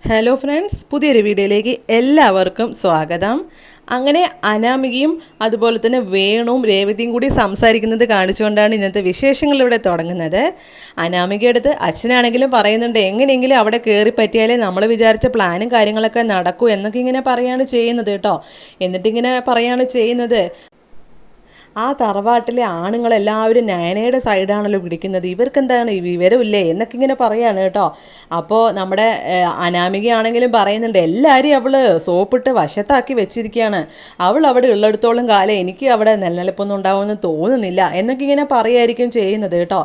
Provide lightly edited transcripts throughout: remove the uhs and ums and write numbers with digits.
Hello friends, പുതിയൊരു വീഡിയോയിലേക്ക് എല്ലാവർക്കും സ്വാഗതം. അങ്ങനെ അനാമികയും അതുപോലെ തന്നെ വേണുവും രേവതിയും കൂടി സംസാരിക്കുന്നത് കാണിച്ചുകൊണ്ടാണ് ഇന്നത്തെ വിശേഷങ്ങൾ ഇവിടെ തുടങ്ങുന്നത്. അനാമികയുടെ അടുത്ത് അച്ഛനാണെങ്കിലും പറയുന്നുണ്ട്, എങ്ങനെയെങ്കിലും അവിടെ കയറി പറ്റിയാലേ നമ്മൾ വിചാരിച്ച പ്ലാനും കാര്യങ്ങളൊക്കെ നടക്കൂ എന്നൊക്കെ ഇങ്ങനെ പറയുകയാണ് ചെയ്യുന്നത് കേട്ടോ. എന്നിട്ടിങ്ങനെ പറയുകയാണ് ചെയ്യുന്നത്, ആ തറവാട്ടിലെ ആണുങ്ങളെല്ലാവരും നയനയുടെ സൈഡാണല്ലോ പിടിക്കുന്നത്, ഇവർക്കെന്താണ് വിവരമില്ലേ എന്നൊക്കെ ഇങ്ങനെ പറയാണ് കേട്ടോ. അപ്പോൾ നമ്മുടെ അനാമികയാണെങ്കിലും പറയുന്നുണ്ട്, എല്ലാവരും അവൾ സോപ്പിട്ട് വശത്താക്കി വെച്ചിരിക്കുകയാണ്, അവൾ അവിടെ ഉള്ളിടത്തോളം കാലം എനിക്ക് അവിടെ നിലനിൽപ്പൊന്നും ഉണ്ടാവുമെന്ന് തോന്നുന്നില്ല എന്നൊക്കെ ഇങ്ങനെ പറയുമായിരിക്കും ചെയ്യുന്നത് കേട്ടോ.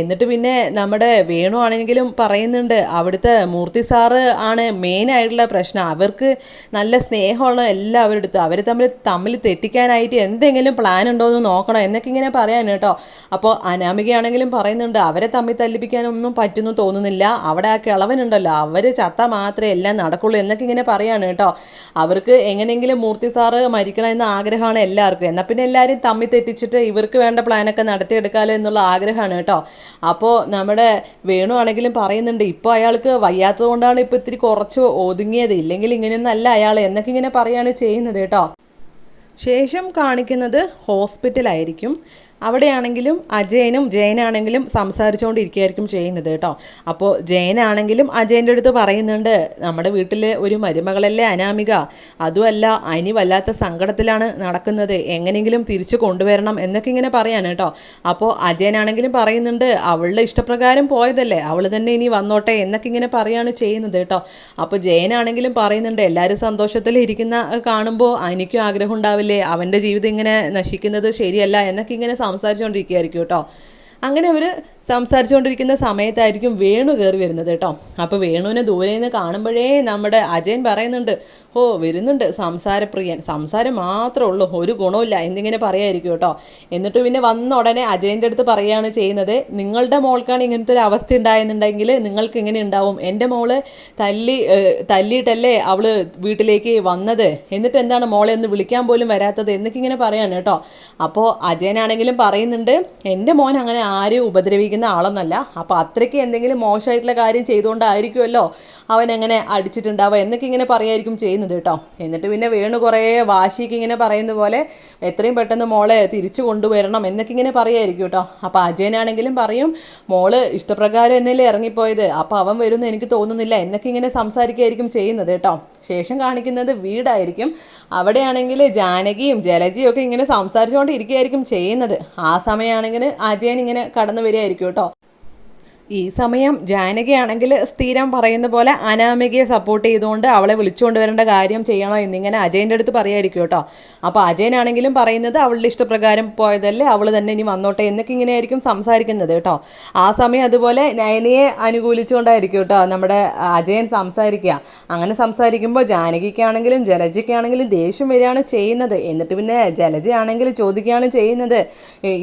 എന്നിട്ട് പിന്നെ നമ്മുടെ വേണു ആണെങ്കിലും പറയുന്നുണ്ട്, അവിടുത്തെ മൂർത്തി സാറ് ആണ് മെയിനായിട്ടുള്ള പ്രശ്നം, അവർക്ക് നല്ല സ്നേഹമാണ് എല്ലാവരുടെ അടുത്ത്, അവർ തമ്മിൽ തെറ്റിക്കാനായിട്ട് എന്തെങ്കിലും പ്ലാൻ ഉണ്ടോ എന്ന് നോക്കണം എന്നൊക്കെ ഇങ്ങനെ പറയാൻ കേട്ടോ. അപ്പോൾ അനാമികയാണെങ്കിലും പറയുന്നുണ്ട്, അവരെ തമ്മിൽ തല്ലിപ്പിക്കാനൊന്നും പറ്റുന്നു തോന്നുന്നില്ല, അവിടെ ആ കിളവനുണ്ടല്ലോ, അവർ ചത്ത മാത്രമേ എല്ലാം നടക്കുള്ളൂ എന്നൊക്കെ ഇങ്ങനെ പറയാണ് കേട്ടോ. അവർക്ക് എങ്ങനെയെങ്കിലും മൂർത്തി സാറ് മരിക്കണം എന്ന ആഗ്രഹമാണ് എല്ലാവർക്കും, എന്നാൽ പിന്നെ എല്ലാവരും തമ്മിൽ തെറ്റിച്ചിട്ട് ഇവർക്ക് വേണ്ട പ്ലാനൊക്കെ നടത്തിയെടുക്കാമല്ലോ എന്നുള്ള ആഗ്രഹമാണ് കേട്ടോ. അപ്പോൾ നമ്മുടെ വേണു ആണെങ്കിലും പറയുന്നുണ്ട്, ഇപ്പോൾ അയാൾക്ക് വയ്യാത്തത് കൊണ്ടാണ് ഇപ്പോൾ ഇത്തിരി കുറച്ച് ഒതുങ്ങിയത്, ഇല്ലെങ്കിൽ ഇങ്ങനെയൊന്നും അല്ല അയാൾ എന്നൊക്കെ ഇങ്ങനെ പറയുകയാണ് ചെയ്യുന്നത് കേട്ടോ. ശേഷം കാണിക്കുന്നത് ഹോസ്പിറ്റലായിരിക്കും. അവിടെയാണെങ്കിലും അജയനും ജയനാണെങ്കിലും സംസാരിച്ചുകൊണ്ടിരിക്കുകയായിരിക്കും ചെയ്യുന്നത് കേട്ടോ. അപ്പോൾ ജയനാണെങ്കിലും അജയൻ്റെ അടുത്ത് പറയുന്നുണ്ട്, നമ്മുടെ വീട്ടിൽ ഒരു മരുമകളല്ലേ അനാമിക, അതുമല്ല അനി വല്ലാത്ത സങ്കടത്തിലാണ് നടക്കുന്നത്, എങ്ങനെയെങ്കിലും തിരിച്ചു കൊണ്ടുവരണം എന്നൊക്കെ ഇങ്ങനെ പറയാൻ കേട്ടോ. അപ്പോൾ അജയനാണെങ്കിലും പറയുന്നുണ്ട്, അവളുടെ ഇഷ്ടപ്രകാരം പോയതല്ലേ, അവൾ തന്നെ ഇനി വന്നോട്ടെ എന്നൊക്കെ ഇങ്ങനെ പറയുകയാണ് ചെയ്യുന്നത് കേട്ടോ. അപ്പോൾ ജയനാണെങ്കിലും പറയുന്നുണ്ട്, എല്ലാവരും സന്തോഷത്തിൽ ഇരിക്കുന്ന കാണുമ്പോൾ എനിക്കും ആഗ്രഹം ഉണ്ടാവില്ലേ, അവൻ്റെ ജീവിതം ഇങ്ങനെ നശിക്കുന്നത് ശരിയല്ല എന്നൊക്കെ ഇങ്ങനെ സംസാരിച്ചുകൊണ്ടിരിക്കുകയായിരിക്കും കേട്ടോ. അങ്ങനെ അവർ സംസാരിച്ചുകൊണ്ടിരിക്കുന്ന സമയത്തായിരിക്കും വേണു കയറി വരുന്നത് കേട്ടോ. അപ്പോൾ വേണുവിനെ ദൂരെ നിന്ന് കാണുമ്പോഴേ നമ്മുടെ അജയൻ പറയുന്നുണ്ട്, ഓ വരുന്നുണ്ട് സംസാരപ്രിയൻ, സംസാരം മാത്രമേ ഉള്ളൂ, ഒരു ഗുണമില്ല എന്നിങ്ങനെ പറയായിരിക്കും കേട്ടോ. എന്നിട്ട് പിന്നെ വന്ന ഉടനെ അജയൻ്റെ അടുത്ത് പറയുകയാണ് ചെയ്യുന്നത്, നിങ്ങളുടെ മോൾക്കാണ് ഇങ്ങനത്തെ ഒരു അവസ്ഥ ഉണ്ടായെന്നുണ്ടെങ്കിൽ നിങ്ങൾക്ക് ഇങ്ങനെ ഉണ്ടാവും, എൻ്റെ മോള് തല്ലിയിട്ടല്ലേ അവൾ വീട്ടിലേക്ക് വന്നത്, എന്നിട്ട് എന്താണ് മോളെ ഒന്ന് വിളിക്കാൻ പോലും വരാത്തത് എന്നൊക്കെ ഇങ്ങനെ പറയാണ് കേട്ടോ. അപ്പോൾ അജയനാണെങ്കിലും പറയുന്നുണ്ട്, എൻ്റെ മോൻ അങ്ങനെ ആരും ഉപദ്രവിക്കുന്ന ആളൊന്നുമല്ല, അപ്പോൾ അത്രയ്ക്ക് എന്തെങ്കിലും മോശമായിട്ടുള്ള കാര്യം ചെയ്തുകൊണ്ടായിരിക്കുമല്ലോ അവൻ എങ്ങനെ അടിച്ചിട്ടുണ്ടാവുക എന്നൊക്കെ ഇങ്ങനെ പറയായിരിക്കും ചെയ്യുന്നത് കേട്ടോ. എന്നിട്ട് പിന്നെ വേണു കുറേ വാശിക്ക് ഇങ്ങനെ പറയുന്ന പോലെ എത്രയും പെട്ടെന്ന് മോളെ തിരിച്ചു കൊണ്ടുവരണം എന്നൊക്കെ ഇങ്ങനെ പറയായിരിക്കും കേട്ടോ. അപ്പോൾ അജയനാണെങ്കിലും പറയും, മോള് ഇഷ്ടപ്രകാരം എന്നല്ലേ ഇറങ്ങിപ്പോയത്, അപ്പോൾ അവൻ വരുമെന്ന് എനിക്ക് തോന്നുന്നില്ല എന്നൊക്കെ ഇങ്ങനെ സംസാരിക്കുകയായിരിക്കും ചെയ്യുന്നത് കേട്ടോ. ശേഷം കാണിക്കുന്നത് വീടായിരിക്കും. അവിടെയാണെങ്കിൽ ജാനകിയും ജലജിയും ഒക്കെ ഇങ്ങനെ സംസാരിച്ചുകൊണ്ടിരിക്കുകയായിരിക്കും ചെയ്യുന്നത്. ആ സമയമാണെങ്കിൽ അജയൻ ഇങ്ങനെ കടന്നു വരികയായിരിക്കും കേട്ടോ. ഈ സമയം ജാനകിയാണെങ്കിൽ സ്ഥിരം പറയുന്ന പോലെ അനാമികയെ സപ്പോർട്ട് ചെയ്തുകൊണ്ട് അവളെ വിളിച്ചുകൊണ്ട് വരേണ്ട കാര്യം ചെയ്യണോ എന്നിങ്ങനെ അജയൻ്റെ അടുത്ത് പറയായിരിക്കും കേട്ടോ. അപ്പോൾ അജയനാണെങ്കിലും പറയുന്നത്, അവളുടെ ഇഷ്ടപ്രകാരം പോയതല്ലേ, അവൾ തന്നെ ഇനി വന്നോട്ടെ എന്നൊക്കെ ഇങ്ങനെയായിരിക്കും സംസാരിക്കുന്നത് കേട്ടോ. ആ സമയം അതുപോലെ നയനയെ അനുകൂലിച്ചുകൊണ്ടായിരിക്കും കേട്ടോ നമ്മുടെ അജയൻ സംസാരിക്കുക. അങ്ങനെ സംസാരിക്കുമ്പോൾ ജാനകിക്കാണെങ്കിലും ജലജയ്ക്കാണെങ്കിലും ദേഷ്യം വരികയാണ് ചെയ്യുന്നത്. എന്നിട്ട് പിന്നെ ജലജയാണെങ്കിൽ ചോദിക്കുകയാണ് ചെയ്യുന്നത്,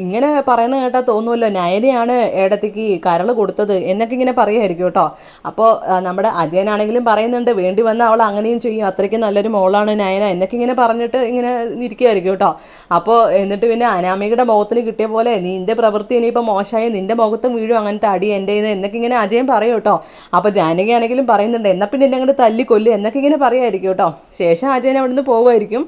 ഇങ്ങനെ പറയണ കേട്ടാൽ തോന്നുമല്ലോ നയനയാണ് ഏടത്തേക്ക് കരൾ കൊടുത്തത് എന്നൊക്കെ ഇങ്ങനെ പറയുമായിരിക്കും കേട്ടോ. അപ്പോൾ നമ്മുടെ അജയനാണെങ്കിലും പറയുന്നുണ്ട്, വേണ്ടി വന്ന അവൾ അങ്ങനെയും ചെയ്യും, അത്രയ്ക്ക് നല്ലൊരു മോളാണ് നയന എന്നൊക്കെ ഇങ്ങനെ പറഞ്ഞിട്ട് ഇങ്ങനെ ഇരിക്കുമായിരിക്കും കേട്ടോ. അപ്പോൾ എന്നിട്ട് പിന്നെ അനാമികയുടെ മുഖത്തിന് കിട്ടിയ പോലെ, നിൻ്റെ പ്രവൃത്തി ഇനിയിപ്പോൾ മോശമായി, നിൻ്റെ മുഖത്തും വീഴും അങ്ങനത്തെ അടി എൻ്റെ എന്നൊക്കെ ഇങ്ങനെ അജയൻ പറയും കേട്ടോ. അപ്പോൾ ജാനകിയാണെങ്കിലും പറയുന്നുണ്ട്, എന്നാൽ പിന്നെ എന്നെ അങ്ങോട്ട് തല്ലിക്കൊല്ലും എന്നൊക്കെ ഇങ്ങനെ പറയുമായിരിക്കും കേട്ടോ. ശേഷം അജയൻ അവിടെ നിന്ന് പോകുമായിരിക്കും.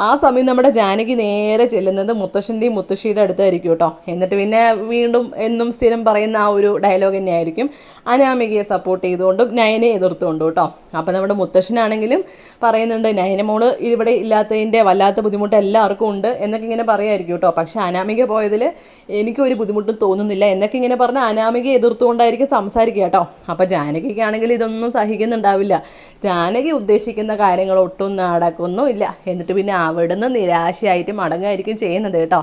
ആ സമയം നമ്മുടെ ജാനകി നേരെ ചെല്ലുന്നത് മുത്തശ്ശൻ്റെയും മുത്തശ്ശിയുടെ അടുത്തായിരിക്കും കേട്ടോ. എന്നിട്ട് പിന്നെ വീണ്ടും എന്നും സ്ഥിരം പറയുന്ന ആ ഒരു ഡയലോഗ് തന്നെയായിരിക്കും, അനാമികയെ സപ്പോർട്ട് ചെയ്തുകൊണ്ടും നയനെ എതിർത്തുകൊണ്ടും കേട്ടോ. അപ്പോൾ നമ്മുടെ മുത്തശ്ശനാണെങ്കിലും പറയുന്നുണ്ട്, നയന മോള് ഇവിടെ ഇല്ലാത്തതിൻ്റെ വല്ലാത്ത ബുദ്ധിമുട്ട് എല്ലാവർക്കും ഉണ്ട് എന്നൊക്കെ ഇങ്ങനെ പറയായിരിക്കും കേട്ടോ. പക്ഷേ അനാമിക പോയതിൽ എനിക്കൊരു ബുദ്ധിമുട്ടും തോന്നുന്നില്ല എന്നൊക്കെ ഇങ്ങനെ പറഞ്ഞ് അനാമികയെ എതിർത്തുകൊണ്ടായിരിക്കും സംസാരിക്കുക കേട്ടോ. അപ്പോൾ ജാനകിക്കാണെങ്കിൽ ഇതൊന്നും സഹിക്കുന്നുണ്ടാവില്ല, ജാനകി ഉദ്ദേശിക്കുന്ന കാര്യങ്ങൾ ഒട്ടും നടക്കൊന്നുമില്ല. എന്നിട്ട് പിന്നെ അവിടുന്ന് നിരാശയായിട്ട് മടങ്ങായിരിക്കും ചെയ്യുന്നത് കേട്ടോ.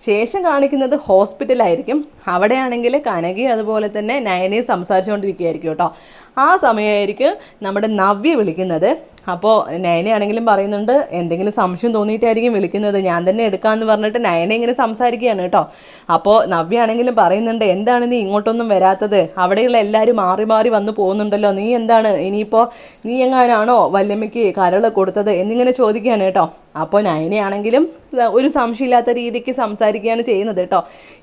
ശേഷം കാണിക്കുന്നത് ഹോസ്പിറ്റലായിരിക്കും. അവിടെയാണെങ്കിൽ കനകയും അതുപോലെ തന്നെ നയനയും സംസാരിച്ചുകൊണ്ടിരിക്കുകയായിരിക്കും കേട്ടോ. ആ സമയമായിരിക്കും നമ്മുടെ നവ്യ വിളിക്കുന്നത്. അപ്പോൾ നയനയാണെങ്കിലും പറയുന്നുണ്ട്, എന്തെങ്കിലും സംശയം തോന്നിയിട്ടായിരിക്കും വിളിക്കുന്നത്, ഞാൻ തന്നെ എടുക്കാമെന്ന് പറഞ്ഞിട്ട് നയന ഇങ്ങനെ സംസാരിക്കുകയാണ് കേട്ടോ. അപ്പോൾ നവ്യ ആണെങ്കിലും പറയുന്നുണ്ട്, എന്താണ് നീ ഇങ്ങോട്ടൊന്നും വരാത്തത്, അവിടെയുള്ള എല്ലാവരും മാറി മാറി വന്നു പോകുന്നുണ്ടല്ലോ, നീ എന്താണ് ഇനിയിപ്പോൾ നീ എങ്ങാനാണോ വല്യമ്മയ്ക്ക് കരൾ കൊടുത്തത് എന്നിങ്ങനെ ചോദിക്കുകയാണ് കേട്ടോ. അപ്പോൾ നയനയാണെങ്കിലും ഒരു സംശയമില്ലാത്ത രീതിക്ക് സംസാരിക്കുകയാണ് ചെയ്യുന്നത് കേട്ടോ.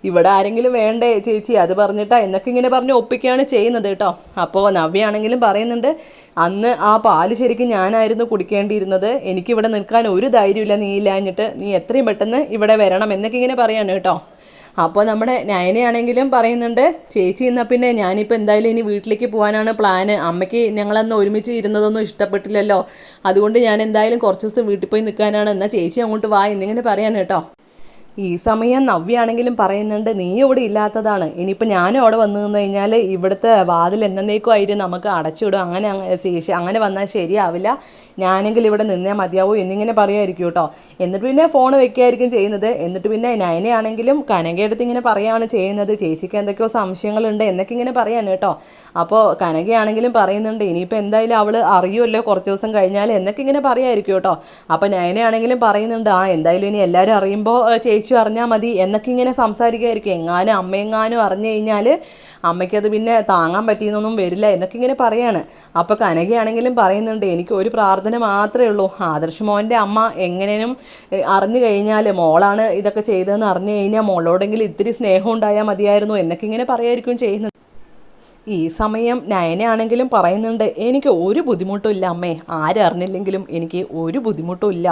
ഇവിടെ ആരെങ്കിലും വേണ്ടേ ചേച്ചി അത് പറഞ്ഞിട്ടാ എന്നൊക്കെ ഇങ്ങനെ പറഞ്ഞ് ഒപ്പിക്കുകയാണ് ചെയ്യുന്നത് കേട്ടോ. അപ്പോൾ നവ്യാണെങ്കിലും പറയുന്നുണ്ട്, അന്ന് ആ പാല് ശരിക്കും ഞാനായിരുന്നു കുടിക്കേണ്ടിയിരുന്നത്, എനിക്കിവിടെ നിൽക്കാൻ ഒരു ധൈര്യമില്ല നീ ഇല്ലാഞ്ഞിട്ട്, നീ എത്രയും പെട്ടെന്ന് ഇവിടെ വരണം എന്നൊക്കെ ഇങ്ങനെ പറയാണ് കേട്ടോ. അപ്പോൾ നമ്മുടെ നയനയാണെങ്കിലും പറയുന്നുണ്ട്, ചേച്ചി എന്നാൽ പിന്നെ ഞാനിപ്പോൾ എന്തായാലും ഇനി വീട്ടിലേക്ക് പോകാനാണ് പ്ലാന്, അമ്മയ്ക്ക് ഞങ്ങളന്ന് ഒരുമിച്ച് ഇരുന്നതൊന്നും ഇഷ്ടപ്പെട്ടില്ലല്ലോ, അതുകൊണ്ട് ഞാൻ എന്തായാലും കുറച്ച് ദിവസം വീട്ടിൽ പോയി നിൽക്കാനാണ്, എന്നാൽ ചേച്ചി അങ്ങോട്ട് വാ എന്നിങ്ങനെ പറയാണ് കേട്ടോ. ഈ സമയം നവ്യാണെങ്കിലും പറയുന്നുണ്ട്, നീ ഇവിടെ ഇല്ലാത്തതാണ്, ഇനിയിപ്പോൾ ഞാനും അവിടെ വന്നു നിന്ന് കഴിഞ്ഞാൽ ഇവിടുത്തെ വാതിൽ എന്നേക്കുമായിട്ട് നമുക്ക് അടച്ചിടും, അങ്ങനെ വന്നാൽ ശരിയാവില്ല, ഞാനെങ്കിൽ ഇവിടെ നിന്നേ മതിയാവൂ എന്നിങ്ങനെ പറയുമായിരിക്കും കേട്ടോ. എന്നിട്ട് പിന്നെ ഫോൺ വെക്കുകയായിരിക്കും ചെയ്യുന്നത്. എന്നിട്ട് പിന്നെ നയനയാണെങ്കിലും കനകയെടുത്ത് ഇങ്ങനെ പറയുകയാണ് ചെയ്യുന്നത്, ചേച്ചിക്ക് എന്തൊക്കെയോ സംശയങ്ങളുണ്ട് എന്നൊക്കെ ഇങ്ങനെ പറയാൻ കേട്ടോ. അപ്പോൾ കനകയാണെങ്കിലും പറയുന്നുണ്ട്, ഇനിയിപ്പോൾ എന്തായാലും അവൾ അറിയുമല്ലോ കുറച്ച് ദിവസം കഴിഞ്ഞാൽ എന്നൊക്കെ ഇങ്ങനെ പറയുമായിരിക്കും കേട്ടോ. അപ്പോൾ നയനയാണെങ്കിലും പറയുന്നുണ്ട്, എന്തായാലും ഇനി എല്ലാവരും അറിയുമ്പോൾ ചേച്ചി അറിഞ്ഞാൽ മതി എന്നൊക്കെ ഇങ്ങനെ സംസാരിക്കുമായിരിക്കും. എങ്ങാനും അമ്മയെങ്ങാനും അറിഞ്ഞു കഴിഞ്ഞാൽ അമ്മയ്ക്കത് പിന്നെ താങ്ങാൻ പറ്റിയെന്നൊന്നും വരില്ല എന്നൊക്കെ ഇങ്ങനെ പറയാണ്. അപ്പോൾ കനകയാണെങ്കിലും പറയുന്നുണ്ട്, എനിക്ക് ഒരു പ്രാർത്ഥന മാത്രമേ ഉള്ളൂ, ആദർശ് മോൻ്റെ അമ്മ എങ്ങനെയും അറിഞ്ഞു കഴിഞ്ഞാൽ, മോളാണ് ഇതൊക്കെ ചെയ്തതെന്ന് അറിഞ്ഞു കഴിഞ്ഞാൽ മോളോടെങ്കിലും ഇത്തിരി സ്നേഹം ഉണ്ടായാൽ മതിയായിരുന്നു എന്നൊക്കെ ഇങ്ങനെ പറയായിരിക്കും ചെയ്യുന്നത്. ഈ സമയം നയനയാണെങ്കിലും പറയുന്നുണ്ട്, എനിക്ക് ഒരു ബുദ്ധിമുട്ടും ഇല്ല അമ്മേ, ആരറിഞ്ഞില്ലെങ്കിലും എനിക്ക് ഒരു ബുദ്ധിമുട്ടും ഇല്ല,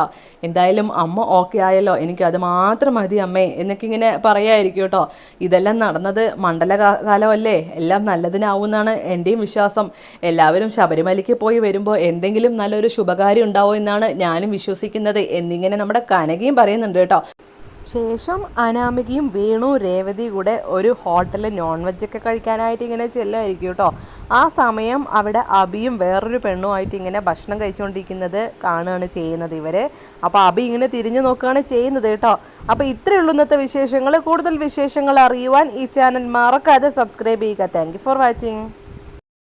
എന്തായാലും അമ്മ ഓക്കെ ആയല്ലോ, എനിക്കത് മാത്രം മതി അമ്മേ എന്നൊക്കെ ഇങ്ങനെ പറയായിരിക്കും കേട്ടോ. ഇതെല്ലാം നടന്നത് മണ്ഡലകാലമല്ലേ, എല്ലാം നല്ലതിനാവുമെന്നാണ് എൻ്റെയും വിശ്വാസം, എല്ലാവരും ശബരിമലയ്ക്ക് പോയി വരുമ്പോൾ എന്തെങ്കിലും നല്ലൊരു ശുഭകാര്യം ഉണ്ടാവും എന്നാണ് ഞാനും വിശ്വസിക്കുന്നത് എന്നിങ്ങനെ നമ്മുടെ കനകയും പറയുന്നുണ്ട് കേട്ടോ. ശേഷം അനാമികയും വേണു രേവതി കൂടെ ഒരു ഹോട്ടലിൽ നോൺ വെജൊക്കെ കഴിക്കാനായിട്ട് ഇങ്ങനെ ചെല്ലുമായിരിക്കും കേട്ടോ. ആ സമയം അവിടെ അബിയും വേറൊരു പെണ്ണുമായിട്ട് ഇങ്ങനെ ഭക്ഷണം കഴിച്ചുകൊണ്ടിരിക്കുന്നത് കാണുകയാണ് ചെയ്യുന്നത് ഇവർ. അപ്പോൾ അബി ഇങ്ങനെ തിരിഞ്ഞു നോക്കുകയാണ് ചെയ്യുന്നത് കേട്ടോ. അപ്പോൾ ഇത്രയേ ഉള്ളൂ ഇന്നത്തെ വിശേഷങ്ങൾ. കൂടുതൽ വിശേഷങ്ങൾ അറിയുവാൻ ഈ ചാനൽ മറക്കാതെ സബ്സ്ക്രൈബ് ചെയ്യുക. Thank you for watching.